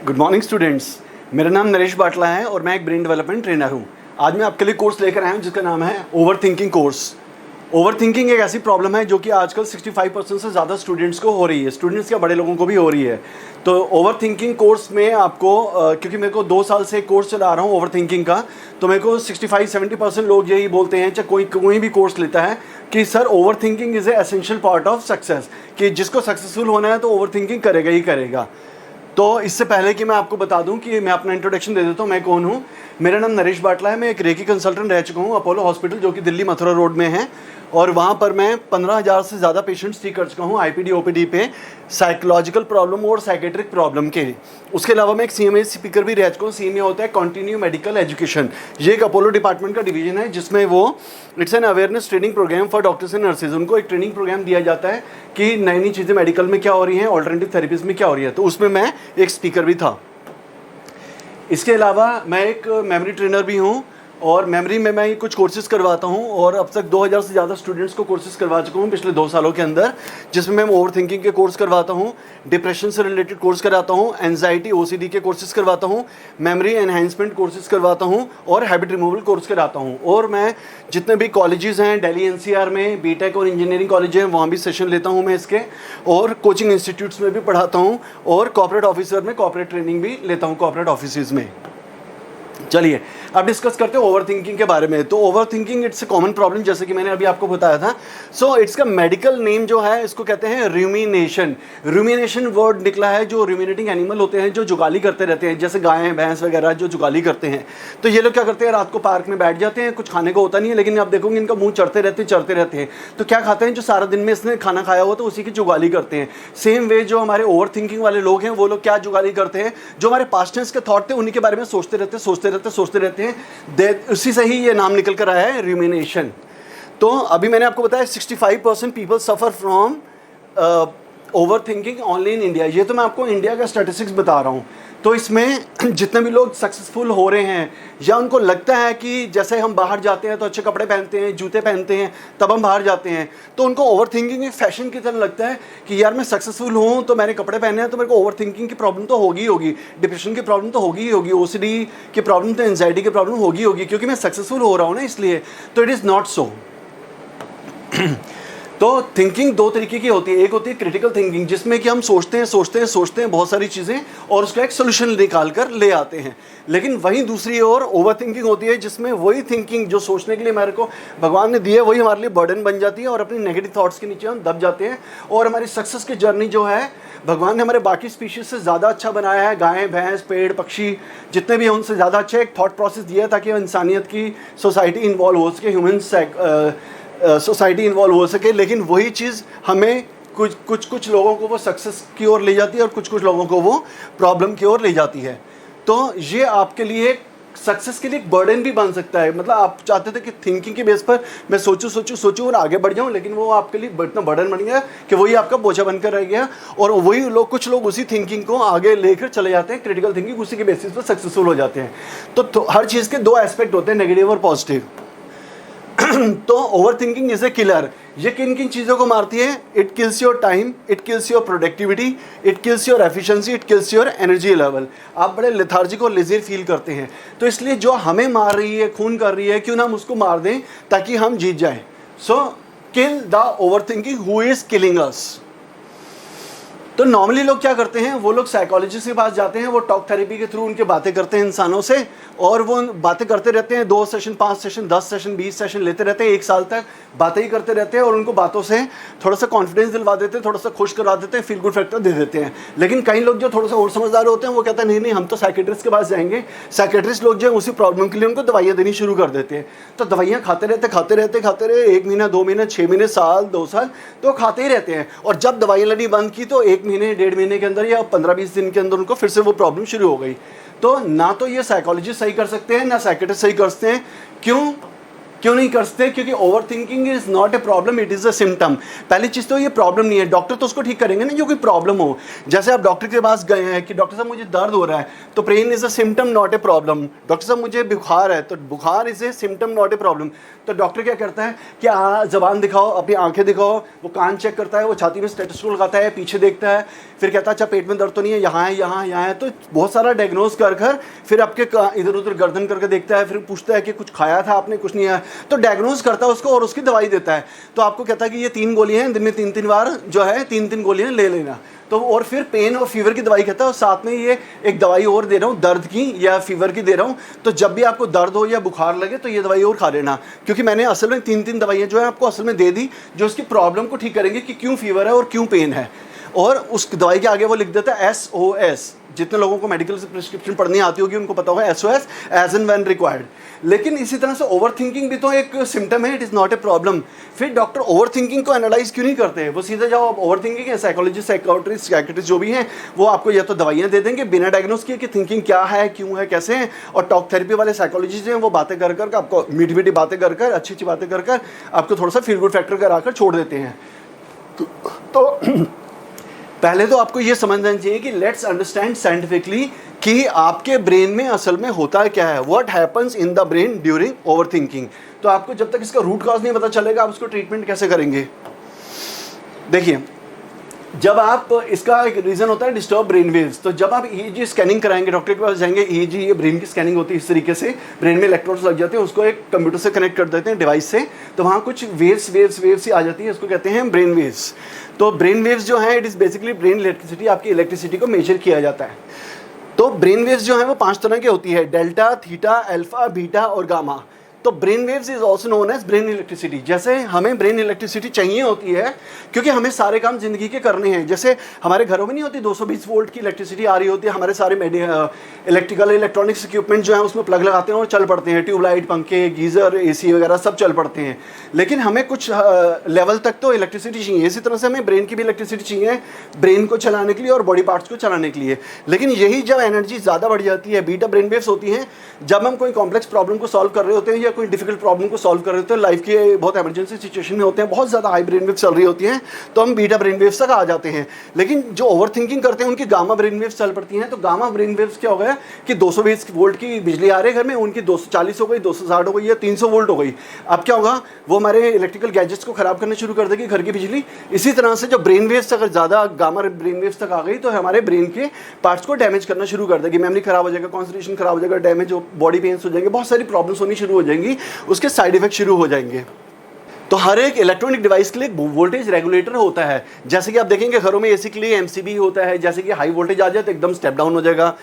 Good morning students. मेरा नाम नरेश बाटला है और मैं एक ब्रेन डेवलपमेंट ट्रेनर हूँ। आज मैं आपके लिए कोर्स लेकर आया हूँ जिसका नाम है over thinking course. Over thinking एक ऐसी प्रॉब्लम है जो कि आजकल 65% से ज़्यादा स्टूडेंट्स को हो रही है, स्टूडेंट्स या बड़े लोगों को भी हो रही है। तो ओवर थिंकिंग कोर्स में आपको क्योंकि मेरे को 2 साल से एक कोर्स चला रहा हूँ ओवर थिंकिंग का, तो मेरे को 65-70% लोग यही बोलते हैं, चाहे कोई भी कोर्स लेता है, कि sir over thinking is a essential part of success, कि जिसको सक्सेसफुल होना है तो ओवर थिंकिंग करेगा ही करेगा। तो इससे पहले कि मैं आपको बता दूं कि मैं अपना इंट्रोडक्शन दे देता हूं, मैं कौन हूं। मेरा नाम नरेश बाटला है। मैं एक रेकी कंसल्टेंट रह चुका हूं अपोलो हॉस्पिटल, जो कि दिल्ली मथुरा रोड में है, और वहां पर मैं 15,000 से ज़्यादा पेशेंट्स ठीक कर चुका हूं आईपीडी ओपीडी पे, साइकोलॉजिकल प्रॉब्लम और साइकेट्रिक प्रॉब्लम के। उसके अलावा मैं एक सीएमए स्पीकर भी रह चुका हूँ। सीएमए होता है कंटिन्यू मेडिकल एजुकेशन। ये एक अपोलो डिपार्टमेंट का डिवीजन है जिसमें वो it's an awareness training programme for doctors and nurses. उनको एक ट्रेनिंग प्रोग्राम दिया जाता है कि नई नई चीज़ें मेडिकल में क्या हो रही हैं, ऑल्टरनेटिव थेरेपीज में क्या हो रही है। तो उसमें मैं एक स्पीकर भी था। इसके अलावा मैं एक मेमोरी ट्रेनर भी हूँ और मेमोरी में मैं कुछ कोर्सेज करवाता हूँ, और अब तक 2000 से ज़्यादा स्टूडेंट्स को कोर्सेज करवा चुका हूँ पिछले 2 सालों के अंदर, जिसमें मैं ओवर थिंकिंग के कोर्स करवाता हूँ, डिप्रेशन से रिलेटेड कोर्स कराता हूँ, एंजाइटी ओसीडी के कोर्सेज करवाता हूँ, मेमोरी एनहांसमेंट कोर्सेज करवाता हूँ और हैबिट रिमूवल कोर्स कराता हूँ। और मैं जितने भी कॉलेजेस हैं दिल्ली एनसीआर में, बीटेक और इंजीनियरिंग कॉलेज हैं, वहाँ भी सेशन लेता हूँ मैं इसके, और कोचिंग इंस्टीट्यूट्स में भी पढ़ाता हूँ, और कॉर्पोरेट ऑफिसर में कॉर्पोरेट ट्रेनिंग भी लेता हूँ कॉर्पोरेट ऑफिस में। चलिए अब डिस्कस करते हैं ओवर थिंकिंग के बारे में। तो over thinking it's a common problem, जैसे कि मैंने अभी आपको बताया था। सो इट्स का मेडिकल नेम जो है इसको कहते हैं रूमिनेशन। रूमिनेशन वर्ड निकला है, जो रूमिनेटिंग एनिमल होते हैं जो जुगाली करते रहते हैं, जैसे गायें भैंस वगैरह जो जुगाली करते हैं। तो ये लोग क्या करते हैं, रात को पार्क में बैठ जाते हैं, कुछ खाने को होता नहीं है, लेकिन आप देखोगे इनका मुंह चढ़ते रहते हैं। तो क्या खाते हैं, जो सारा दिन में इसने खाना खाया हो तो उसी की जुगाली करते हैं। सेम वे जो हमारे ओवर थिंकिंग वाले लोग हैं वो लोग क्या जुगाली करते हैं, जो हमारे पास्ट टेंस के थॉट थे उन्हीं के बारे में सोचते रहते हैं। उसी से ही ये नाम निकल कर आया है रूमिनेशन। तो अभी मैंने आपको बताया 65% people suffer from over thinking only in India. ये तो मैं आपको इंडिया का स्टैटिस्टिक्स बता रहा हूँ। तो इसमें जितने भी लोग सक्सेसफुल हो रहे हैं, या उनको लगता है कि जैसे हम बाहर जाते हैं तो अच्छे कपड़े पहनते हैं, जूते पहनते हैं, तब हम बाहर जाते हैं, तो उनको ओवर थिंकिंग एक फैशन की तरह लगता है कि यार मैं सक्सेसफुल हूँ तो मैंने कपड़े पहने हैं तो मेरे को ओवर थिंकिंग की प्रॉब्लम तो होगी होगी, डिप्रेशन की प्रॉब्लम तो होगी होगी, ओसीडी की प्रॉब्लम तो एंजाइटी की प्रॉब्लम होगी होगी, क्योंकि मैं सक्सेसफुल हो रहा हूँ ना इसलिए। तो इट इज़ नॉट सो। तो थिंकिंग 2 तरीके की होती है। एक होती है क्रिटिकल थिंकिंग, जिसमें कि हम सोचते हैं बहुत सारी चीज़ें और उसका एक सोल्यूशन निकाल कर ले आते हैं। लेकिन वहीं दूसरी ओर ओवर थिंकिंग होती है, जिसमें वही थिंकिंग जो सोचने के लिए हमारे को भगवान ने दी है वही हमारे लिए बर्डन बन जाती है, और अपनी नेगेटिव थॉट्स के नीचे हम दब जाते हैं। और हमारी सक्सेस की जर्नी जो है, भगवान ने हमारे बाकी स्पीशीज से ज़्यादा अच्छा बनाया है। गायें भैंस पेड़ पक्षी जितने भी हैं उनसे ज़्यादा अच्छा एक थॉट प्रोसेस दिया है, ताकि इंसानियत की सोसाइटी इन्वॉल्व हो सके, ह्यूमन सोसाइटी इन्वॉल्व हो सके। लेकिन वही चीज़ हमें कुछ लोगों को वो सक्सेस की ओर ले जाती है और कुछ लोगों को वो प्रॉब्लम की ओर ले जाती है। तो ये आपके लिए सक्सेस के लिए एक बर्डन भी बन सकता है। मतलब आप चाहते थे कि थिंकिंग के बेस पर मैं सोचूं और आगे बढ़ जाऊं, लेकिन वो आपके लिए इतना बर्डन बन गया कि वही आपका बोझा बनकर रह गया, और वही लोग कुछ लोग उसी थिंकिंग को आगे लेकर चले जाते हैं, क्रिटिकल थिंकिंग, उसी के बेसिस पर सक्सेसफुल हो जाते हैं। तो हर चीज़ के 2 एस्पेक्ट होते हैं, नेगेटिव और पॉजिटिव। तो over thinking is a killer. ये किन किन चीज़ों को मारती है? It kills your time, it kills your productivity, it kills your efficiency, it kills your energy level. आप बड़े लेथार्जिक और लेज़ी फील करते हैं। तो इसलिए जो हमें मार रही है, खून कर रही है, क्यों ना हम उसको मार दें ताकि हम जीत जाएं। So kill the over thinking who is killing us. तो नॉर्मली लोग क्या करते हैं, वो लोग साइकोलॉजिस्ट के पास जाते हैं, वो टॉक थेरेपी के थ्रू उनके बातें करते हैं इंसानों से, और वो बातें करते रहते हैं। 2 सेशन 5 सेशन 10 सेशन 20 सेशन लेते रहते हैं, 1 साल तक बातें ही करते रहते हैं, और उनको बातों से थोड़ा सा कॉन्फिडेंस दिलवा देते हैं, थोड़ा सा खुश करवा देते हैं, फील गुड फैक्टर दे देते हैं। लेकिन कई लोग जो थोड़ा सा और समझदार होते हैं वो कहते हैं नहीं नहीं हम तो साइकेट्रिस्ट के पास जाएंगे। साइकेट्रिस्ट लोग जो है उसी प्रॉब्लम के लिए उनको दवाइयाँ देनी शुरू कर देते हैं। तो दवाइयाँ खाते रहे 1 महीना 2 महीने 6 महीने साल 2 साल तो खाते ही रहते हैं। और जब दवाइयाँ लेनी बंद की तो 1 महीने 1.5 महीने के अंदर या 15-20 दिन के अंदर उनको फिर से वो प्रॉब्लम शुरू हो गई। तो ना तो ये साइकोलॉजिस्ट सही कर सकते हैं, ना साइकेट्रिस्ट सही कर सकते हैं। क्यों? क्यों नहीं कर सकते? क्योंकि over thinking is not a problem, it is a symptom. पहली चीज़ तो ये प्रॉब्लम नहीं है, डॉक्टर तो उसको ठीक करेंगे ना जो कोई प्रॉब्लम हो। जैसे आप डॉक्टर के पास गए हैं कि डॉक्टर साहब मुझे दर्द हो रहा है, तो pain is a symptom not a problem. Doctor साहब मुझे बुखार है, तो बुखार is a symptom not a problem. तो डॉक्टर क्या करता है कि जबान दिखाओ, अपनी आंखें दिखाओ, वो कान चेक करता है, वो छाती में स्टेथोस्कोप लगाता है, पीछे देखता है, फिर कहता है अच्छा पेट में दर्द तो नहीं है, यहाँ है, यहाँ यहाँ है। तो बहुत सारा डायग्नोज कर कर फिर आपके इधर उधर गर्दन करके देखता है, फिर पूछता है कि कुछ खाया था आपने, कुछ नहीं है, तो डायग्नोज करता है उसको और उसकी दवाई देता है। तो आपको कहता है कि ये 3 गोलियाँ हैं, दिन में 3-3 बार जो है 3-3 गोलियाँ ले लेना। तो और फिर पेन और फीवर की दवाई कहता है, और साथ में ये एक दवाई और दे रहा हूँ दर्द की या फीवर की दे रहा हूँ, तो जब भी आपको दर्द हो या बुखार लगे तो ये दवाई और खा लेना। क्योंकि मैंने असल में 3-3 दवाइयाँ जो है आपको असल में दे दी, जो उसकी प्रॉब्लम को ठीक करेंगे कि क्यों फीवर है और क्यों पेन है। और उस दवाई के आगे वो लिख देता है SOS। जितने लोगों को मेडिकल से प्रिस्क्रिप्शन पढ़नी आती होगी उनको पता होगा SOS, as and when required. लेकिन इसी तरह से ओवर थिंकिंग भी तो एक सिम्टम है, it is not a problem. फिर डॉक्टर ओवर थिंकिंग को एनालाइज क्यों नहीं करते? वो सीधे जाओ, आप ओवर थिंकिंग है, साइकोलॉजिस्ट, साइकियाट्रिस्ट जो भी हैं वो आपको या तो दवाइयाँ दे देंगे बिना डायग्नोस किए कि थिंकिंग क्या है, क्यों है, कैसे है। और टॉक थेरेपी वाले साइकोलॉजिस्ट हैं वो बातें कर कर आपको मीठी मीठी बातें कर कर, अच्छी अच्छी बातें कर कर आपको थोड़ा सा फील गुड फैक्टर कराकर छोड़ देते हैं। तो पहले तो आपको ये समझना चाहिए कि लेट्स अंडरस्टैंड साइंटिफिकली कि आपके ब्रेन में असल में होता क्या है, what happens in the brain during over thinking. तो आपको जब तक इसका रूट कॉज नहीं पता चलेगा आप उसको ट्रीटमेंट कैसे करेंगे? देखिए, जब आप इसका एक रीज़न होता है डिस्टर्ब ब्रेन वेव्स। तो जब आप EEG स्कैनिंग कराएंगे, डॉक्टर के पास जाएंगे, EEG ये ब्रेन की स्कैनिंग होती है इस तरीके से, ब्रेन में इलेक्ट्रोड्स लग जाते हैं, उसको एक कंप्यूटर से कनेक्ट कर देते हैं डिवाइस से, तो वहाँ कुछ वेव्स आ जाती है, उसको कहते हैं ब्रेन वेव्स। तो ब्रेन वेव्स जो है it is basically brain electricity, आपकी इलेक्ट्रिसिटी को मेजर किया जाता है। तो ब्रेन वेव्स जो है वो 5 तरह की होती है, डेल्टा, थीटा, अल्फा, बीटा और गामा। तो brain waves is also known as brain electricity. जैसे हमें ब्रेन इलेक्ट्रिसिटी चाहिए होती है क्योंकि हमें सारे काम ज़िंदगी के करने हैं। जैसे हमारे घरों में नहीं होती 220 वोल्ट की इलेक्ट्रिसिटी आ रही होती है, हमारे सारे इलेक्ट्रॉनिक्स इक्विपमेंट जो है उसमें प्लग लगाते हैं और चल पड़ते हैं, ट्यूबलाइट, पंखे, गीज़र, AC वगैरह सब चल पड़ते हैं। लेकिन हमें कुछ लेवल तक तो इलेक्ट्रिसिटी चाहिए। इसी तरह से हमें ब्रेन की भी इलेक्ट्रिसिटी चाहिए, ब्रेन को चलाने के लिए और बॉडी पार्ट्स को चलाने के लिए। लेकिन यही जब एनर्जी ज़्यादा बढ़ जाती है, बीटा ब्रेन वेव्स होती हैं, जब हम कोई कॉम्प्लेक्स प्रॉब्लम को सॉल्व कर रहे होते हैं या कोई डिफिकल्ट प्रॉब्लम को सॉल्व कर रहे होते हैं, लाइफ के बहुत इमरजेंसी सिचुएशन में होते हैं, बहुत ज़्यादा हाई ब्रेन वेव्स चल रही होती हैं, तो हम बीटा ब्रेन वेव्स तक आ जाते हैं। लेकिन जो ओवर थिंकिंग करते हैं उनकी गामा ब्रेन वेव्स चल पड़ती हैं। तो गामा ब्रेन वेव्स क्या हो गया कि 220 वोल्ट की बिजली आ रही है घर में, उनकी 240 हो गई, 260 हो गई या 300 वोल्ट हो गई। अब क्या होगा, वो हमारे इलेक्ट्रिकल गैजेट्स को खराब करना शुरू कर देगी, घर की बिजली। इसी तरह से जब ब्रेन वेव्स अगर ज़्यादा गामा ब्रेन वेव्स तक आ गई तो हमारे ब्रेन के पार्ट्स को डैमेज करना शुरू कर देगी, मेमोरी खराब हो जाएगा, कॉन्सेंट्रेशन खराब हो जाएगा, डैमेज हो, बॉडी पेन्स हो जाएंगे, बहुत सारी प्रॉब्लम्स होनी शुरू हो जाएंगी, उसके साइड इफेक्ट शुरू हो जाएंगे। तो हर एक इलेक्ट्रॉनिक डिवाइस के लिए वोल्टेज रेगुलेटर होता है। जैसे कि आप देखेंगे घरों में एसी के लिए MCB होता है, जैसे कि हाई वोल्टेज आ जाए तो एकदम स्टेप डाउन हो जाएगा।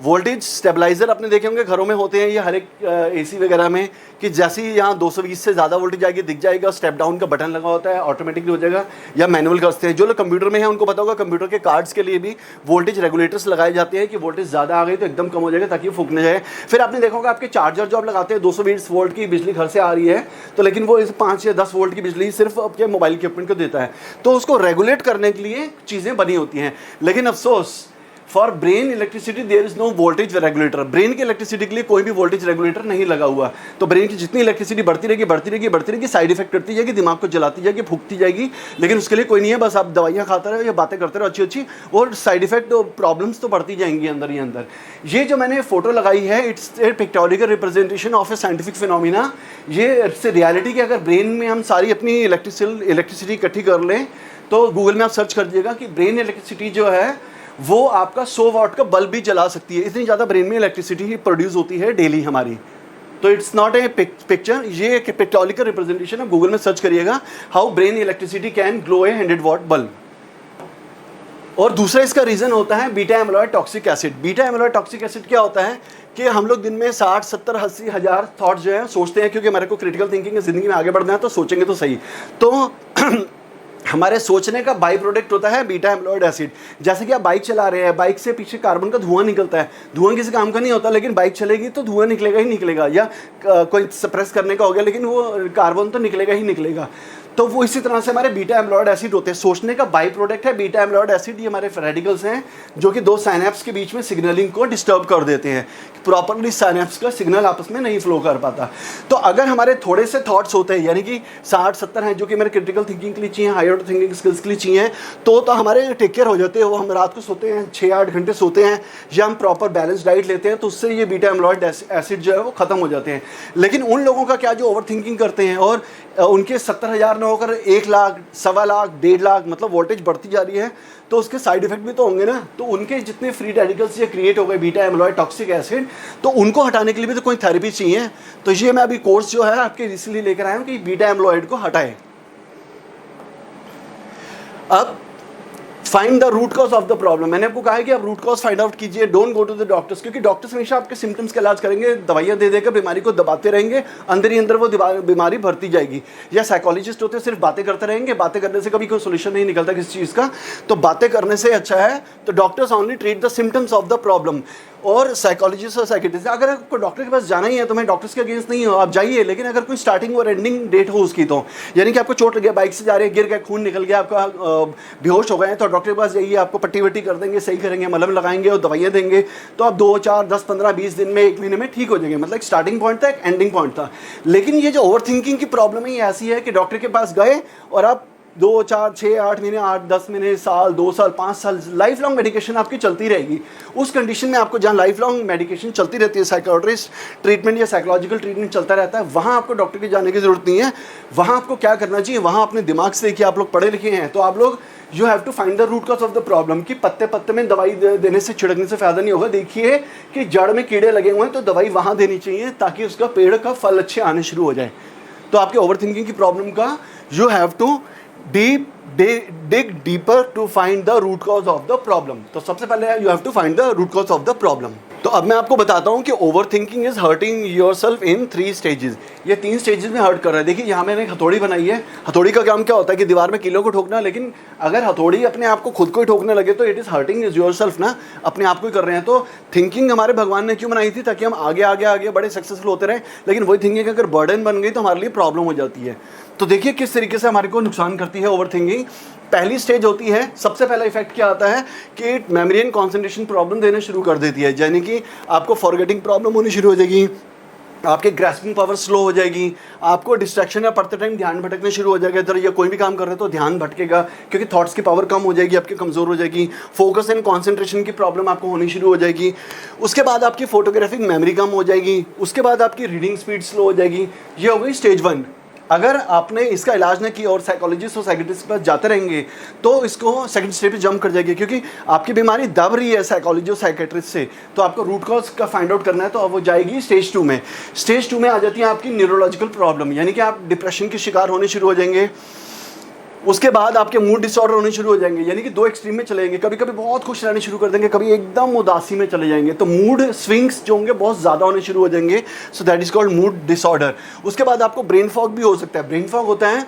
वोल्टेज स्टेबलाइजर आपने देखे होंगे घरों में होते हैं ये हर एक AC वगैरह में, कि जैसे ही यहाँ 220 से ज़्यादा वोल्टेज आएगी दिख जाएगा, स्टेप डाउन का बटन लगा होता है, ऑटोमेटिकली हो जाएगा, या मैनुअल करते हैं। जो लोग कंप्यूटर में हैं उनको पता होगा कंप्यूटर के कार्ड्स के लिए भी वोल्टेज रेगुलेटर्स लगाए जाते हैं कि वोल्टेज ज़्यादा आ गई तो एकदम कम हो जाएगा ताकि फूक न जाए। फिर आपने देखा होगा आपके चार्जर जो आप लगाते हैं 220 वोल्ट की बिजली घर से आ रही है, तो लेकिन वो 5 या 10 वोल्ट की बिजली सिर्फ आपके मोबाइल इक्विपमेंट को देता है। तो उसको रेगुलेट करने के लिए चीज़ें बनी होती हैं। लेकिन अफसोस, for brain electricity there is no voltage regulator. Brain की इलेक्ट्रिसिटी के लिए कोई भी वोल्टेज रेगुलेटर नहीं लगा हुआ। तो ब्रेन की जितनी इलेक्ट्रिसिटी बढ़ती रहेगी, साइड इफेक्ट करती जाएगी, दिमाग को जलाती जाएगी, फूकती जाएगी, लेकिन उसके लिए कोई नहीं है। बस आप दवाइयाँ खाते रहो या बातें करते रहो अच्छी, और साइड इफेक्ट प्रॉब्लम्स तो बढ़ती जाएंगी अंदर ही अंदर। ये जो मैंने फोटो लगाई है, it's a pictorial representation of A scientific phenomena. ये इट्स रियलिटी कि अगर ब्रेन में हम सारी अपनी इलेक्ट्रिसिटी इकट्ठी कर लें, तो गूगल में आप सर्च कर दीजिएगा कि ब्रेन इलेक्ट्रिसिटी जो है वो आपका 100 वाट का बल्ब भी जला सकती है। इतनी ज़्यादा ब्रेन में इलेक्ट्रिसिटी प्रोड्यूस होती है डेली हमारी। तो इट्स नॉट ए पिक्चर, ये एक पिक्टोरिकल रिप्रेजेंटेशन है। गूगल में सर्च करिएगा how brain electricity can glow a 100 watt bulb. और दूसरा इसका रीज़न होता है beta amyloid toxic acid. Beta amyloid toxic acid क्या होता है कि हम लोग दिन में 60, 70, 80 हज़ार थॉट्स जो है सोचते हैं, क्योंकि हमारे को क्रिटिकल थिंकिंग है, ज़िंदगी में आगे बढ़ना है तो सोचेंगे तो सही। तो हमारे सोचने का बाई प्रोडक्ट होता है बीटा एमिलॉइड एसिड। जैसे कि आप बाइक चला रहे हैं, बाइक से पीछे कार्बन का धुआं निकलता है। धुआं किसी काम का नहीं होता, लेकिन बाइक चलेगी तो धुआं निकलेगा ही निकलेगा, या कोई सप्रेस करने का हो गया लेकिन वो कार्बन तो निकलेगा ही निकलेगा। तो वो इसी तरह से हमारे बीटा एमलॉयड एसिड होते हैं, सोचने का बाई प्रोडक्ट है बीटा एमलॉयड एसिड। ये हमारे रेडिकल्स हैं जो कि दो साइनेप्स के बीच में सिग्नलिंग को डिस्टर्ब कर देते हैं, प्रॉपरली साइनेप्स का सिग्नल आपस में नहीं फ्लो कर पाता। तो अगर हमारे थोड़े से थॉट्स होते हैं, यानी कि 60-70 हैं जो कि मेरे क्रिटिकल थिंकिंग के लिए चाहिए, हायर ऑर्डर थिंकिंग स्किल्स के लिए चाहिए, तो हमारे टेक केयर हो जाते हैं। वो हम रात को सोते हैं 6-8 घंटे सोते हैं, या हम प्रॉपर बैलेंस डाइट लेते हैं, तो उससे ये बीटा एमलॉयड एसिड जो है वो खत्म हो जाते हैं। लेकिन उन लोगों का क्या जो ओवर थिंकिंग करते हैं और उनके 70,000 न होकर 1 लाख, 1.25 लाख, 1.5 लाख, मतलब वोल्टेज बढ़ती जा रही है, तो उसके साइड इफेक्ट भी तो होंगे ना। तो उनके जितने फ्री रेडिकल्स ये क्रिएट हो गए बीटा एमलॉयड टॉक्सिक एसिड, तो उनको हटाने के लिए भी तो कोई थेरेपी चाहिए। तो ये मैं अभी कोर्स जो है आपके इसलिए लेकर आया हूँ कि बीटा एमलॉयड को हटाए। अब find the root cause of the problem. मैंने आपको कहा है कि आप रूट कॉज फाइंड आउट कीजिए, don't go to the doctors, क्योंकि डॉक्टर्स हमेशा आपके सिम्टम्स का इलाज करेंगे, दवाइयां दे देकर बीमारी को दबाते रहेंगे, अंदर ही अंदर वो बीमारी बढ़ती जाएगी। या साइकोलॉजिस्ट होते हैं सिर्फ बातें करते रहेंगे, बातें करने से कभी कोई सोल्यूशन नहीं निकलता किसी चीज़ का, तो बातें करने से अच्छा है तो doctors only treat the symptoms of the problem. और साइकोलॉजिस्ट और साइकेट्रिस्ट, अगर आपको डॉक्टर के पास जाना ही है तो मैं डॉक्टर्स के अगेंस्ट नहीं हूँ, आप जाइए, लेकिन अगर कोई स्टार्टिंग और एंडिंग डेट हो उसकी, तो यानी कि आपको चोट लग गया, बाइक से जा रहे हैं, गिर गए, खून निकल गया, आपका बेहोश हो गए, तो डॉक्टर के पास जाइए, आपको पट्टी वट्टी कर देंगे, सही करेंगे, मलहम लगाएंगे और दवाइयाँ देंगे, तो आप 2, 4, 10, 15, 20 दिन में, 1 महीने में ठीक हो जाएंगे। मतलब एक स्टार्टिंग पॉइंट था, एक एंडिंग पॉइंट था। लेकिन ये जो ओवर थिंकिंग की प्रॉब्लम है ये ऐसी है कि डॉक्टर के पास गए और आप 2, 4, 6, 8 महीने, 8, 10 महीने, साल, 2 साल, 5 साल, लाइफ लॉन्ग मेडिकेशन आपकी चलती रहेगी। उस कंडीशन में आपको जहाँ लाइफ लॉन्ग मेडिकेशन चलती रहती है, साइकोट्रिस्ट ट्रीटमेंट या साइकोलॉजिकल ट्रीटमेंट चलता रहता है, वहाँ आपको डॉक्टर के जाने की जरूरत नहीं है। वहाँ आपको क्या करना चाहिए, वहाँ अपने दिमाग से देखिए, आप लोग पढ़े लिखे हैं तो आप लोग you have to find the root cause of the problem. कि पत्ते पत्ते में दवाई देने से, छिड़कने से फ़ायदा नहीं होगा। देखिए कि जड़ में कीड़े लगे हुए हैं तो दवाई वहाँ देनी चाहिए ताकि उसका पेड़ का फल अच्छे आने शुरू हो जाए। तो आपके ओवर थिंकिंग की प्रॉब्लम का you have to dig deeper to find the root cause of the problem। तो सबसे पहले you have to find the root cause of the problem। तो अब मैं आपको बताता हूँ कि over thinking is hurting your self in 3 stages. ये 3 स्टेजेस में हर्ट कर रहा है। देखिए यहाँ मैंने एक हथौड़ी बनाई है। हथौड़ी का काम क्या होता है कि दीवार में कीलों को ठोकना, लेकिन अगर हथौड़ी अपने आप को खुद को ही ठोकने लगे तो it is hurting is your self ना, अपने आप को ही कर रहे हैं। तो थिंकिंग हमारे भगवान ने क्यों बनाई थी, ताकि हम आगे आगे आगे बड़े सक्सेसफुल होते रहें। लेकिन वही थिंकिंग अगर बर्डन बन गई तो हमारे लिए प्रॉब्लम हो जाती है। तो देखिए किस तरीके से हमारे को नुकसान करती है ओवर थिंकिंग। पहली स्टेज होती है, सबसे पहला इफेक्ट क्या आता है कि मेमोरी एंड कॉन्सेंट्रेशन प्रॉब्लम देने शुरू कर देती है। यानी कि आपको फॉरगेटिंग प्रॉब्लम होनी शुरू हो जाएगी, आपके ग्रास्पिंग पावर स्लो हो जाएगी, आपको डिस्ट्रैक्शन या पढ़ते टाइम ध्यान भटकने शुरू हो जाएगा। इधर या कोई भी काम कर रहे हो तो ध्यान भटकेगा, क्योंकि थॉट्स की पावर कम हो जाएगी, आपकी कमज़ोर हो जाएगी। फोकस एंड कॉन्सेंट्रेशन की प्रॉब्लम आपको होनी शुरू हो जाएगी। उसके बाद आपकी फोटोग्राफिक मेमोरी कम हो जाएगी। उसके बाद आपकी रीडिंग स्पीड स्लो हो जाएगी। ये हो गई स्टेज 1। अगर आपने इसका इलाज न किया और साइकोलॉजिस्ट और साइकेट्रिस्ट के पास जाते रहेंगे तो इसको सेकंड स्टेज पे जंप कर जाएगी, क्योंकि आपकी बीमारी दब रही है साइकोलॉजी और साइकेट्रिस्ट से। तो आपको रूट कॉज का फाइंड आउट करना है, तो अब वो जाएगी स्टेज 2 में। स्टेज 2 में आ जाती है आपकी न्यूरोलॉजिकल प्रॉब्लम, यानी कि आप डिप्रेशन के शिकार होने शुरू हो जाएंगे। उसके बाद आपके मूड डिसऑर्डर होने शुरू हो जाएंगे, यानी कि 2 एक्सट्रीम में चले जाएंगे। कभी कभी बहुत खुश रहने शुरू कर देंगे, कभी एकदम उदासी में चले जाएंगे। तो मूड स्विंग्स जो होंगे बहुत ज़्यादा होने शुरू हो जाएंगे। So that is called mood disorder. उसके बाद आपको ब्रेन फॉग भी हो सकता है। ब्रेन फॉग होता है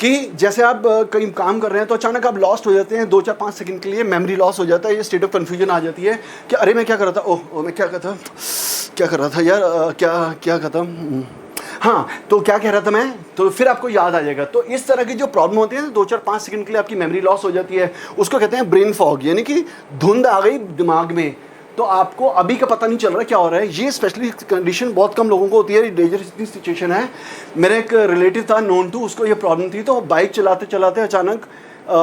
कि जैसे आप कहीं काम कर रहे हैं तो अचानक आप लॉस्ट हो जाते हैं, 2, 4, 5 सेकंड के लिए मेमोरी लॉस हो जाता है। ये स्टेट ऑफ कन्फ्यूजन आ जाती है कि अरे मैं क्या कर रहा था, ओह मैं क्या कर रहा था यार, क्या कर था, हाँ तो क्या कह रहा था मैं, तो फिर आपको याद आ जाएगा। तो इस तरह की जो प्रॉब्लम होती है 2, 4, 5 सेकंड के लिए आपकी मेमोरी लॉस हो जाती है, उसको कहते हैं ब्रेन फॉग, यानी कि धुंध आ गई दिमाग में। तो आपको अभी का पता नहीं चल रहा क्या हो रहा है। ये स्पेशली कंडीशन बहुत कम लोगों को होती है। डेंजरस इतनी सिचुएशन है। मेरा एक रिलेटिव था नोन टू, उसको ये प्रॉब्लम थी। तो बाइक चलाते चलाते अचानक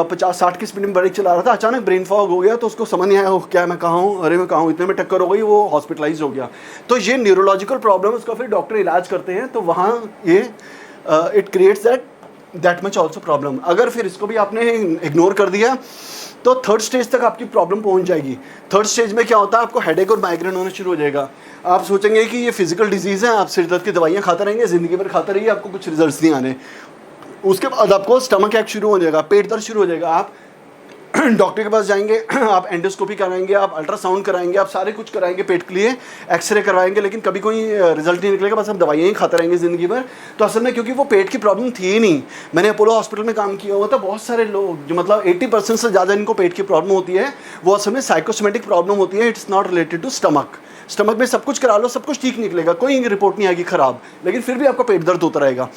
50-60 की स्पीड में बाइक चला रहा था, अचानक ब्रेन फॉग हो गया। तो उसको समझ नहीं आया क्या मैं कहाँ हूँ, अरे मैं कहाँ हूँ, इतने में टक्कर हो गई, वो हॉस्पिटलाइज हो गया। तो ये न्यूरोलॉजिकल प्रॉब्लम, उसका फिर डॉक्टर इलाज करते हैं। तो वहाँ ये it creates that much also problem. अगर फिर इसको भी आपने इग्नोर कर दिया तो 3rd स्टेज तक आपकी प्रॉब्लम पहुंच जाएगी। 3rd स्टेज में क्या होता है, आपको हेडेक और माइग्रेन होना शुरू हो जाएगा। आप सोचेंगे कि ये फिजिकल डिजीज़ है, आप सिर दर्द की दवाइयाँ खाते रहेंगे, ज़िंदगी भर खाते रहिए, आपको कुछ रिजल्ट्स नहीं आने। उसके बाद आपको स्टमक एक शुरू हो जाएगा, पेट दर्द शुरू हो जाएगा। आप डॉक्टर के पास जाएंगे, आप एंडोस्कोपी कराएंगे, आप अल्ट्रासाउंड कराएंगे, आप सारे कुछ कराएंगे पेट के लिए, एक्सरे करवाएंगे, लेकिन कभी कोई रिजल्ट नहीं निकलेगा, बस हम दवाइयाँ ही खाते रहेंगे ज़िंदगी भर। तो असल में क्योंकि वो पेट की प्रॉब्लम थी ही नहीं। मैंने अपोलो हॉस्पिटल में काम किया हुआ था, बहुत सारे लोग जो मतलब 80% से ज़्यादा इनको पेट की प्रॉब्लम होती है, वो असल में साइकोसोमेटिक प्रॉब्लम होती है। It's not related to stomach. Stomach में सब कुछ करा लो, सब कुछ ठीक निकलेगा, कोई रिपोर्ट नहीं आएगी ख़राब, लेकिन फिर भी आपका पेट दर्द होता रहेगा।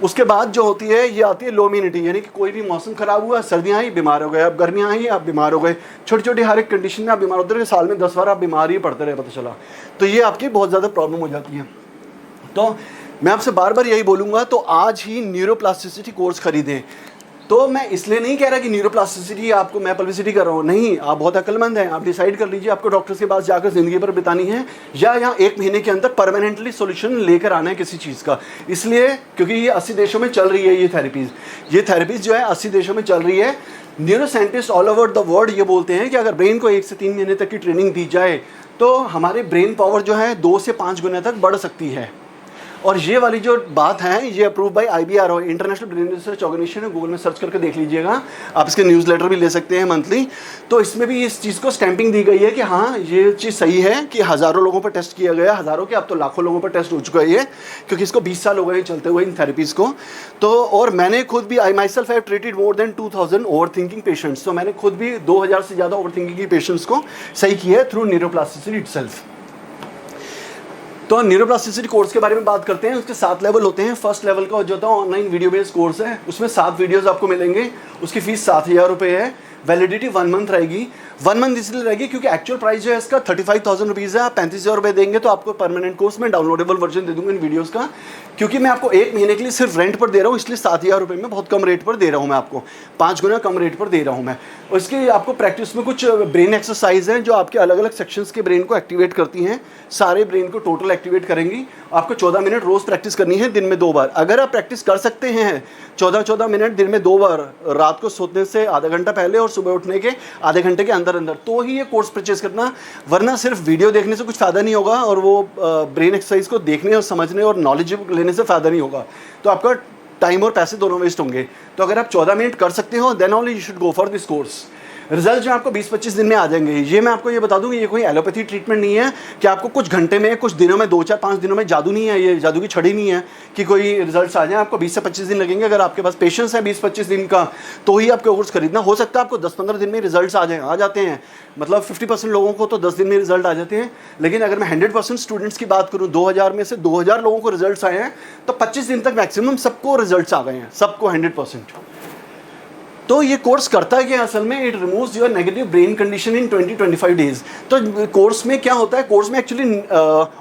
उसके बाद जो होती है ये आती है लो इम्यूनिटी, यानी कि कोई भी मौसम खराब हुआ, सर्दियाँ आई बीमार हो गए, अब गर्मियाँ आई आप बीमार हो गए, छोटी छोटी हर एक कंडीशन में आप बीमार होते रहे, साल में 10 बार आप बीमार ही पड़ते रहे, पता चला। तो ये आपकी बहुत ज़्यादा प्रॉब्लम हो जाती है। तो मैं आपसे बार बार यही बोलूँगा, तो आज ही न्यूरोप्लास्टिसिटी कोर्स खरीदें। तो मैं इसलिए नहीं कह रहा कि न्यूरोप्लास्टिसिटी आपको मैं पब्लिसिटी कर रहा हूँ, नहीं, आप बहुत अक्लमंद हैं, आप डिसाइड कर लीजिए आपको डॉक्टर के पास जाकर ज़िंदगी भर बितानी है या यहाँ 1 महीने के अंदर परमानेंटली सॉल्यूशन लेकर आना है किसी चीज़ का। इसलिए क्योंकि ये 80 देशों में चल रही है ये थेरेपीज़ जो है 80 देशों में चल रही है। Neuro scientist all over the world ये बोलते हैं कि अगर ब्रेन को 1 से 3 महीने तक की ट्रेनिंग दी जाए तो हमारे ब्रेन पावर जो है 2 से 5 गुना तक बढ़ सकती है। और ये वाली जो बात है ये approve by IBRO, International Brain Research Organization है, गूगल में सर्च करके देख लीजिएगा, आप इसके न्यूज़लेटर भी ले सकते हैं मंथली। तो इसमें भी इस चीज़ को स्टैंपिंग दी गई है कि हाँ ये चीज़ सही है, कि हज़ारों लोगों पर टेस्ट किया गया, हज़ारों के अब तो लाखों लोगों पर टेस्ट हो चुका है ये, क्योंकि इसको 20 साल हो गए चलते हुए इन थेरेपीज़ को। तो और मैंने खुद भी I myself have treated more than 2000 over thinking patients. तो मैंने खुद भी 2000 से ज़्यादा ओवर थिंकिंग की पेशेंट्स को सही किया है थ्रू न्यूरोप्लास्टिसिटी इटसेल्फ। तो न्यूरोप्लास्टिसिटी कोर्स के बारे में बात करते हैं। उसके 7 लेवल होते हैं। फर्स्ट लेवल का जो होता है ऑनलाइन वीडियो बेस्ड कोर्स है, उसमें 7 वीडियोस आपको मिलेंगे। उसकी फीस 7000 रुपये है। वैलिडिटी 1 मंथ रहेगी। 1 मंथ इसलिए रहेगी क्योंकि एक्चुअल प्राइस जो है इसका 35,000 रुपीज़ है। आप 35,000 रुपये देंगे तो आपको परमानेंट कोर्स में डाउनलोडेबल वर्जन दे दूंगा इन वीडियोस का, क्योंकि मैं आपको 1 महीने के लिए सिर्फ रेंट पर दे रहा हूँ, इसलिए 7000 रुपये में बहुत कम रेट पर दे रहा हूँ मैं आपको, 5 गुना कम रेट पर दे रहा हूँ मैं। और इसकी आपको प्रैक्टिस में कुछ ब्रेन एक्सरसाइज हैं जो आपके अलग अलग सेक्शंस के ब्रेन को एक्टिवेट करती हैं, सारे ब्रेन को टोटल एक्टिवेट करेंगी। आपको 14 मिनट रोज़ प्रैक्टिस करनी है, दिन में 2 बार। अगर आप प्रैक्टिस कर सकते हैं 14-14 मिनट दिन में 2 बार, रात को सोने से आधा घंटा पहले और सुबह उठने के आधे घंटे के अंदर अंदर, तो ही ये कोर्स परचेज करना, वरना सिर्फ वीडियो देखने से कुछ फ़ायदा नहीं होगा और वो ब्रेन एक्सरसाइज को देखने और समझने और नॉलेज लेने से फ़ायदा नहीं होगा। तो आपका टाइम और पैसे दोनों वेस्ट होंगे। तो अगर आप 14 मिनट कर सकते हो then only you should go for this course. Result जो आपको 20-25 दिन में आ जाएंगे। ये मैं आपको ये बता दूं कि ये कोई एलोपैथी ट्रीटमेंट नहीं है कि आपको कुछ घंटे में, कुछ दिनों में, 2-4-5 दिनों में, जादू नहीं है, ये जादू की छड़ी नहीं है कि कोई रिजल्ट्स आ जाए। आपको 20 से 25 दिन लगेंगे। अगर आपके पास पेशेंस है 20-25 दिन का तो ही आपको कोर्स खरीदना। हो सकता है आपको 10-15 दिन में रिजल्ट्स आ जाते हैं, मतलब 50% लोगों को तो 10 दिन में रिजल्ट आ जाते हैं। लेकिन अगर मैं 100% स्टूडेंट्स की बात करूँ, 2000 में से 2000 लोगों को रिजल्ट्स आए हैं तो 25 दिन तक मैक्सिमम सबको रिजल्ट्स आ गए हैं, सबको 100%। तो ये कोर्स करता है कि असल में it removes your negative brain condition in 20-25 days. तो कोर्स में क्या होता है, कोर्स में एक्चुअली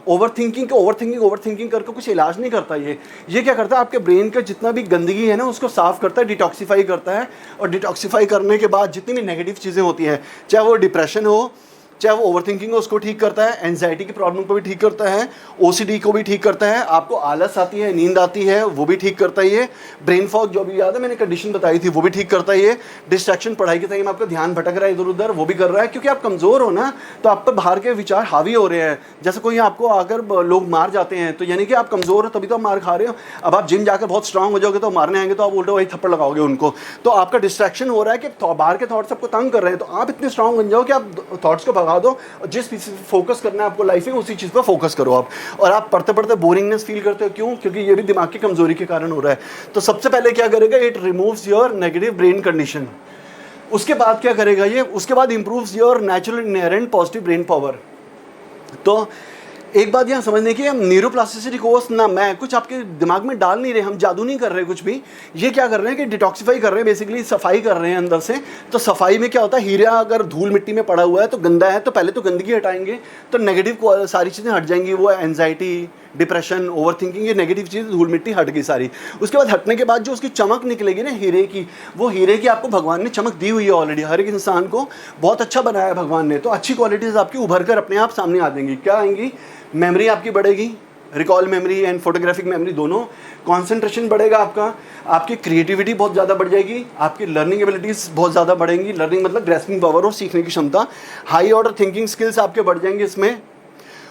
ओवर थिंकिंग करके कुछ इलाज नहीं करता। ये क्या करता है, आपके ब्रेन का जितना भी गंदगी है ना उसको साफ करता है, डिटॉक्सीफाई करता है। और डिटॉक्सीफाई करने के बाद जितनी भी नेगेटिव चीज़ें होती हैं, चाहे वो डिप्रेशन हो, चाहे वो ओवर थिंकिंग हो, उसको ठीक करता है। एंजाइटी की प्रॉब्लम को भी ठीक करता है। OCD को भी ठीक करता है। आपको आलस आती है, नींद आती है, वो भी ठीक करता है ये। ब्रेन फॉग जो भी याद है मैंने कंडीशन बताई थी, वो भी ठीक करता है ये। डिस्ट्रैक्शन, पढ़ाई के टाइम आपका ध्यान भटक रहा है इधर उधर, वो भी कर रहा है। क्योंकि आप कमज़ोर हो ना, तो आप पर बाहर के विचार हावी हो रहे हैं। जैसे कोई आपको आकर लोग मार जाते हैं तो यानी कि आप कमज़ोर हो तभी तो आप मार खा रहे हो। अब आप जिम जाकर बहुत स्ट्रांग हो जाओगे तो मारने आएंगे तो आप उल्टे वही थप्पड़ लगाओगे उनको। तो आपका डिस्ट्रैक्शन हो रहा है कि बाहर के थॉट्स आपको तंग कर रहे हैं। तो आप इतने स्ट्रांग बन जाओ कि आप थॉट्स को भगा दो और जिस फोकस करना है आपको लाइफ में उसी चीज़ पर फोकस करो आप। और आप पढ़ते पढ़ते बोरिंगनेस फील करते हो, क्यों? क्योंकि ये भी दिमाग की कमजोरी के कारण हो रहा है। तो सबसे पहले क्या करेगा, it removes your negative brain condition. उसके बाद क्या करेगा ये, उसके बाद improves your natural inherent positive brain power. तो एक बात यहाँ समझने की, हम न्यूरोप्लास्टिसिटी कोर्स ना मैं कुछ आपके दिमाग में डाल नहीं रहे, हम जादू नहीं कर रहे कुछ भी। ये क्या कर रहे हैं कि डिटॉक्सीफाई कर रहे हैं, बेसिकली सफाई कर रहे हैं अंदर से। तो सफाई में क्या होता है, हीरा अगर धूल मिट्टी में पड़ा हुआ है तो गंदा है, तो पहले तो गंदगी हटाएंगे तो नेगेटिव सारी चीज़ें हट जाएंगी। वो एंजाइटी, डिप्रेशन, ओवर थिंकिंग, ये नेगेटिव चीज़ धूल मिट्टी हट गई सारी। उसके बाद हटने के बाद जो उसकी चमक निकलेगी ना हीरे की, वो हीरे की आपको भगवान ने चमक दी हुई है ऑलरेडी। हर एक इंसान को बहुत अच्छा बनाया है भगवान ने। तो अच्छी क्वालिटीज़ आपकी उभर कर अपने आप सामने आ देंगी। क्या आएंगी, मेमोरी आपकी बढ़ेगी, recall memory and photographic memory दोनों। कॉन्सेंट्रेशन बढ़ेगा आपका, आपकी क्रिएटिविटी बहुत ज़्यादा बढ़ जाएगी, आपकी लर्निंग एबिलिटीज़ बहुत ज़्यादा बढ़ेंगी। लर्निंग मतलब ग्रेस्पिंग पावर और सीखने की क्षमता। हाई ऑर्डर थिंकिंग स्किल्स आपके बढ़ जाएंगे इसमें।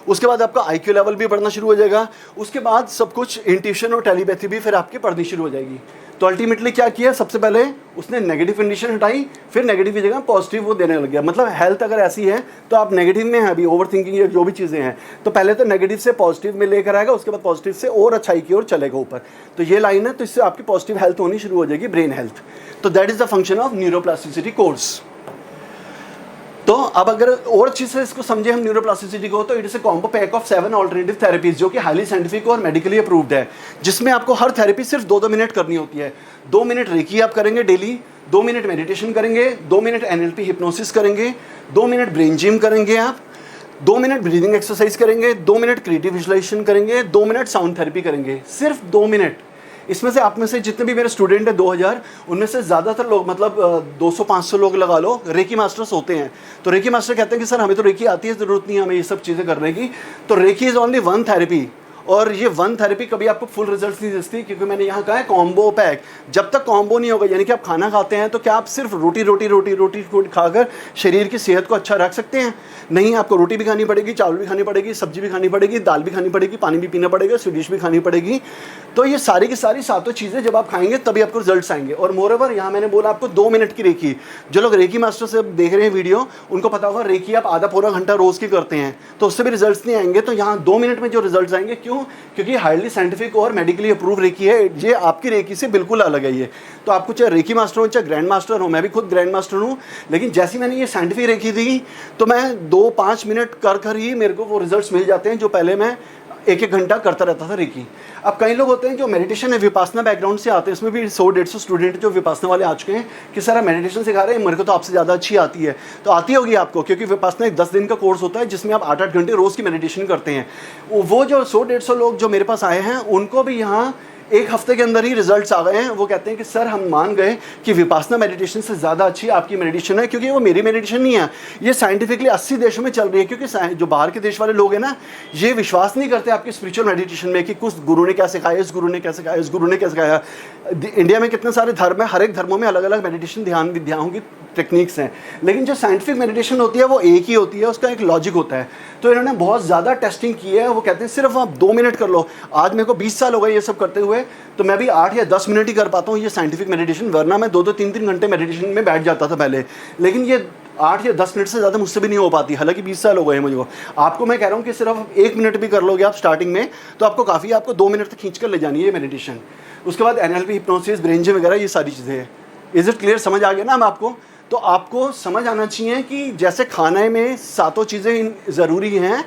उसके बाद आपका IQ लेवल भी बढ़ना शुरू हो जाएगा, उसके बाद सब कुछ इंट्यूशन और टेलीपैथी भी फिर आपकी पढ़नी शुरू हो जाएगी। तो अल्टीमेटली क्या किया, सबसे पहले उसने नेगेटिव कंडीशन हटाई, फिर नेगेटिव की जगह पॉजिटिव वो देने लग गया। मतलब हेल्थ अगर ऐसी है तो आप नेगेटिव में हैं अभी, ओवर थिंकिंग या जो भी चीज़ें हैं, तो पहले तो नेगेटिव से पॉजिटिव में लेकर आएगा, उसके बाद पॉजिटिव से और अच्छाई की ओर चलेगा ऊपर। तो ये लाइन है, तो इससे आपकी पॉजिटिव हेल्थ होनी शुरू हो जाएगी, ब्रेन हेल्थ। तो that is the function of neuroplasticity course. तो अब अगर और अच्छी से इसको समझे हम न्यूरोप्लास्टिसिटी को, तो it is a combo pack of 7 alternative therapies जो कि हाईली साइंटिफिक और मेडिकली अप्रूव्ड है, जिसमें आपको हर थेरेपी सिर्फ 2-2 मिनट करनी होती है। 2 मिनट रेकी आप करेंगे डेली, 2 मिनट मेडिटेशन करेंगे, 2 मिनट NLP हिप्नोसिस करेंगे, 2 मिनट ब्रेन जिम करेंगे आप, 2 मिनट ब्रीदिंग एक्सरसाइज करेंगे, 2 मिनट क्रिएटिव विजुअलाइजेशन करेंगे, 2 मिनट साउंड थेरेपी करेंगे, सिर्फ 2 मिनट। इसमें से आप में से जितने भी मेरे स्टूडेंट हैं 2000, उनमें से ज़्यादातर लोग, मतलब 200-500 लोग लगा लो, रेकी मास्टर्स होते हैं। तो रेकी मास्टर कहते हैं कि सर हमें तो रेकी आती है, ज़रूरत नहीं है हमें ये सब चीज़ें करने की। तो reiki is only one therapy, और ये वन थेरेपी कभी आपको फुल रिजल्ट नहीं देती, क्योंकि मैंने यहाँ कहा है कॉम्बो पैक। जब तक कॉम्बो नहीं होगा, यानी कि आप खाना खाते हैं तो क्या आप सिर्फ रोटी खाकर शरीर की सेहत को अच्छा रख सकते हैं? नहीं, आपको रोटी भी खानी पड़ेगी, चावल भी खानी पड़ेगी, सब्जी भी खानी पड़ेगी, दाल भी खानी पड़ेगी, पानी भी पीना पड़ेगा, स्वीट डिश भी खानी पड़ेगी। तो ये सारी की सारी 7 चीज़ें जब आप खाएंगे तभी आपको रिजल्ट्स आएंगे। और मोर ओवर यहाँ मैंने बोला आपको 2 मिनट की रेकी। जो लोग रेकी मास्टर से देख रहे हैं वीडियो, उनको पता होगा रेकी आप आधा पूरा घंटा रोज़ की करते हैं, तो उससे भी रिजल्ट्स नहीं आएंगे। तो यहाँ 2 मिनट में जो रिजल्ट्स आएंगे, क्यों? क्योंकि हाईली साइंटिफिक और मेडिकली अप्रूव रेकी है, ये आपकी रेकी से बिल्कुल अलग है। ये तो आपको चाहे रेकी मास्टर हो चाहे ग्रैंड मास्टर हो, मैं भी खुद ग्रैंड मास्टर हूँ, लेकिन जैसी मैंने ये साइंटिफिक रेकी दी तो मैं 2-5 मिनट कर ही मेरे को वो रिजल्ट्स मिल जाते हैं, जो पहले मैं 1-1 घंटा करता रहता था रेकी। अब कई लोग होते हैं जो मेडिटेशन है विपासना बैकग्राउंड से आते हैं, इसमें भी 100-150 स्टूडेंट जो विपासना वाले आ चुके हैं कि सर आप मेडिटेशन सिखा रहे हैं, मेरे को तो आपसे ज़्यादा अच्छी आती है। तो आती होगी आपको, क्योंकि विपासना एक 10 दिन का कोर्स होता है जिसमें आप 8-8 घंटे रोज़ की मेडिटेशन करते हैं। वो जो 100-150 लोग जो मेरे पास आए हैं, उनको भी यहाँ 1 हफ्ते के अंदर ही रिजल्ट्स आ गए हैं। वो कहते हैं कि सर हम मान गए कि विपासना मेडिटेशन से ज़्यादा अच्छी आपकी मेडिटेशन है, क्योंकि वो मेरी मेडिटेशन नहीं है, ये साइंटिफिकली 80 देशों में चल रही है। क्योंकि जो बाहर के देश वाले लोग हैं ना, ये विश्वास नहीं करते आपकी स्पिरिचुअल मेडिटेशन में कि कुछ गुरु ने क्या सिखाया, इस गुरु ने क्या सिखाया, इस गुरु ने क्या सिखाया। इंडिया में कितने सारे धर्म है, हर एक धर्मों में अलग अलग मेडिटेशन ध्यान विद्याओं की टेक्निक्स हैं, लेकिन जो साइंटिफिक मेडिटेशन होती है वो एक ही होती है, उसका एक लॉजिक होता है। तो इन्होंने बहुत ज़्यादा टेस्टिंग की है। वो कहते हैं सिर्फ आप 2 मिनट कर लो। आज मेरे को 20 साल हो गए ये सब करते हुए, तो मैं भी 8 या 10 मिनट ही कर पाता हूँ ये साइंटिफिक मेडिटेशन, वरना मैं 2-2, 3-3 घंटे मेडिटेशन में बैठ जाता था पहले। लेकिन ये 8 या 10 मिनट से ज़्यादा मुझसे भी नहीं हो पाती, हालांकि 20 साल हो गए हैं मुझे। आपको मैं कह रहा हूँ कि सिर्फ 1 मिनट भी कर लोगे आप स्टार्टिंग में, तो आपको काफ़ी, आपको 2 मिनट तक खींच कर ले जानी है मेडिटेशन। उसके बाद NLP हिप्नोसिस, ब्रेन जिम वगैरह, ये सारी चीज़ें हैं। Is it clear? समझ आ गया ना हम आपको? तो आपको समझ आना चाहिए कि जैसे खाने में 7 चीज़ें ज़रूरी हैं,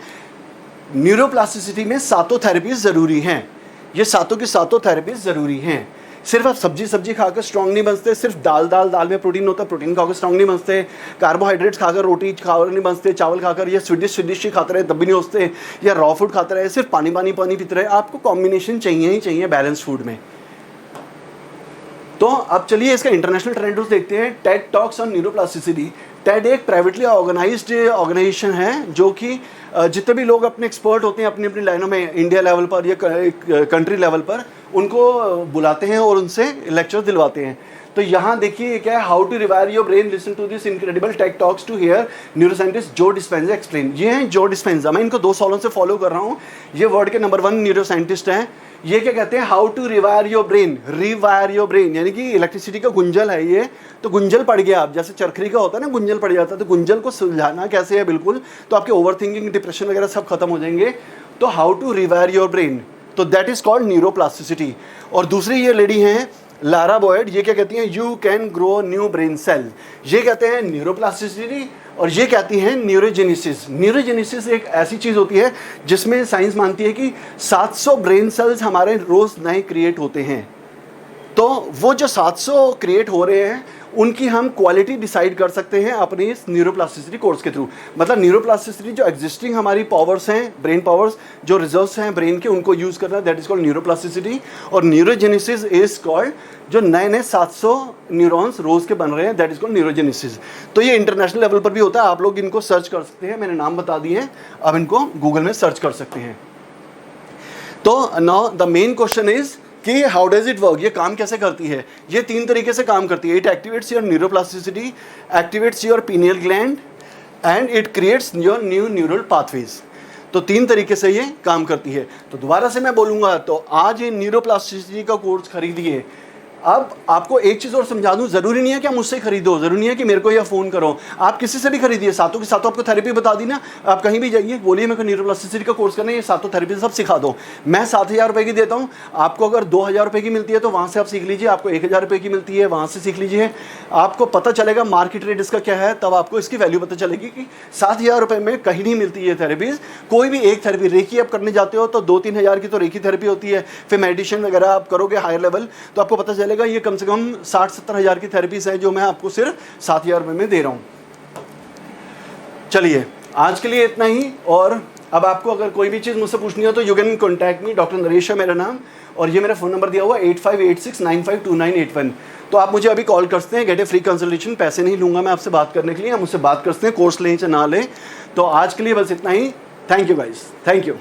न्यूरोप्लास्टिसिटी में 7 थेरेपीज ज़रूरी हैं। ये 7 की 7 थेरेपीज ज़रूरी हैं। सिर्फ आप सब्जी खाकर स्ट्रॉन्ग नहीं बनते, सिर्फ दाल में प्रोटीन होता है, प्रोटीन खाकर स्ट्रॉन्ग नहीं बनते, कार्बोहाइड्रेट्स खाकर, रोटी खाकर नहीं बनते, चावल खाकर या स्वीट डिश ही खाते रहे तब भी नहीं होते, या रॉ फूड खाते रहे, सिर्फ पानी पीते रहे। आपको कॉम्बिनेशन चाहिए ही चाहिए बैलेंस फूड में। तो अब चलिए इसका इंटरनेशनल ट्रेंड देखते हैं। Ted talks on neuroplasticity. Ted एक प्राइवेटली ऑर्गेनाइज्ड ऑर्गेनाइजेशन है, जो कि जितने भी लोग अपने एक्सपर्ट होते हैं अपनी अपनी लाइनों में, इंडिया लेवल पर या कंट्री लेवल पर, उनको बुलाते हैं और उनसे लेक्चर दिलवाते हैं। तो यहाँ देखिए क्या है, how to rewire your brain, listen to this incredible TED talks to hear neuroscientist Joe Dispenza explain. ये हैं जो डिस्पेंजा, मैं इनको 2 सालों से फॉलो कर रहा हूँ। ये वर्ल्ड के नंबर 1 न्यूरोसाइंटिस्ट हैं। ये क्या कहते हैं, how to rewire your brain, rewire your brain, यानी कि इलेक्ट्रिसिटी का गुंजल है ये। तो गुंजल पड़ गया, आप जैसे चरखरी का होता है ना, गुंजल पड़ जाता है, तो गुंजल को सुलझाना कैसे है बिल्कुल, तो आपके ओवर थिंकिंग, डिप्रेशन वगैरह सब खत्म हो जाएंगे। तो how to rewire your brain, तो दैट इज कॉल्ड न्यूरोप्लास्टिसिटी। और दूसरी ये लेडी हैं लारा बॉयड, ये क्या कहती हैं, you can grow new brain cell. ये कहते हैं न्यूरोप्लास्टिसिटी, और ये कहती हैं न्यूरोजेनेसिस। न्यूरोजेनेसिस एक ऐसी चीज़ होती है जिसमें साइंस मानती है कि 700 ब्रेन सेल्स हमारे रोज़ नए क्रिएट होते हैं। तो वो जो 700 क्रिएट हो रहे हैं, उनकी हम क्वालिटी डिसाइड कर सकते हैं अपने इस न्यूरोप्लास्टिसिटी कोर्स के थ्रू। मतलब न्यूरोप्लास्टिसिटी जो एग्जिस्टिंग हमारी पावर्स हैं, ब्रेन पावर्स, जो रिजर्व्स हैं ब्रेन के, उनको यूज़ करना, दैट इज कॉल्ड न्यूरोप्लास्टिसिटी। और न्यूरोजेनेसिस इज कॉल्ड जो नए 700 न्यूरॉन्स रोज़ के बन रहे हैं, दैट इज कॉल्ड न्यूरोजेनेसिस। तो ये इंटरनेशनल लेवल पर भी होता है, आप लोग इनको सर्च कर सकते हैं, मैंने नाम बता दिए हैं, अब इनको गूगल में सर्च कर सकते हैं। तो now the main question is कि हाउ डज इट वर्क, ये काम कैसे करती है। ये 3 तरीके से काम करती है। It activates your neuroplasticity, activates your pineal gland, and it creates your new neural pathways. तो 3 तरीके से ये काम करती है। तो दोबारा से मैं बोलूँगा, तो आज ये न्यूरोप्लास्टिसिटी का कोर्स खरीदिए। अब आपको एक चीज़ और समझा दूं, ज़रूरी नहीं है कि आप मुझसे खरीदो, ज़रूरी नहीं है कि मेरे को या फ़ोन करो, आप किसी से भी खरीदिए। सातों के सातों आपको थेरेपी बता दी ना, आप कहीं भी जाइए, बोलिए मेरे को न्यूरोप्लास्टिसिटी का कोर्स करना है, ये सातों थेरेपी सब सिखा दो। मैं 7,000 रुपये की देता हूँ, आपको अगर 2,000 रुपये की मिलती है तो वहाँ से आप सीख लीजिए, आपको 1,000 रुपये की मिलती है वहाँ से सीख लीजिए। आपको पता चलेगा मार्केट रेट इसका क्या है, तब आपको इसकी वैल्यू पता चलेगी कि 7,000 रुपये में कहीं नहीं मिलती ये थेरेपीज़। कोई भी एक थेरेपी, रेकी आप करने जाते हो तो 2-3 हज़ार की तो रेकी थेरेपी होती है, फिर मेडिटेशन वगैरह आप करोगे हायर लेवल तो आपको पता चलेगा ये कम से कम 60-70 हज़ार की थेरेपीज है जो मैं आपको सिर्फ 7,000 रुपये में दे रहा हूँ। चलिए आज के लिए इतना ही, और अब आपको अगर कोई भी चीज़ मुझसे पूछनी हो तो you can contact me, doctor Naresh है मेरा नाम, और ये मेरा फ़ोन नंबर दिया हुआ 8586952981। तो आप मुझे अभी कॉल कर सकते हैं, गेट ए फ्री कंसल्टेशन, पैसे नहीं लूँगा मैं आपसे बात करने के लिए, आप मुझसे बात कर सकते हैं, कोर्स लें चाहे ना लें। तो आज के लिए बस इतना ही, thank you guys, thank you.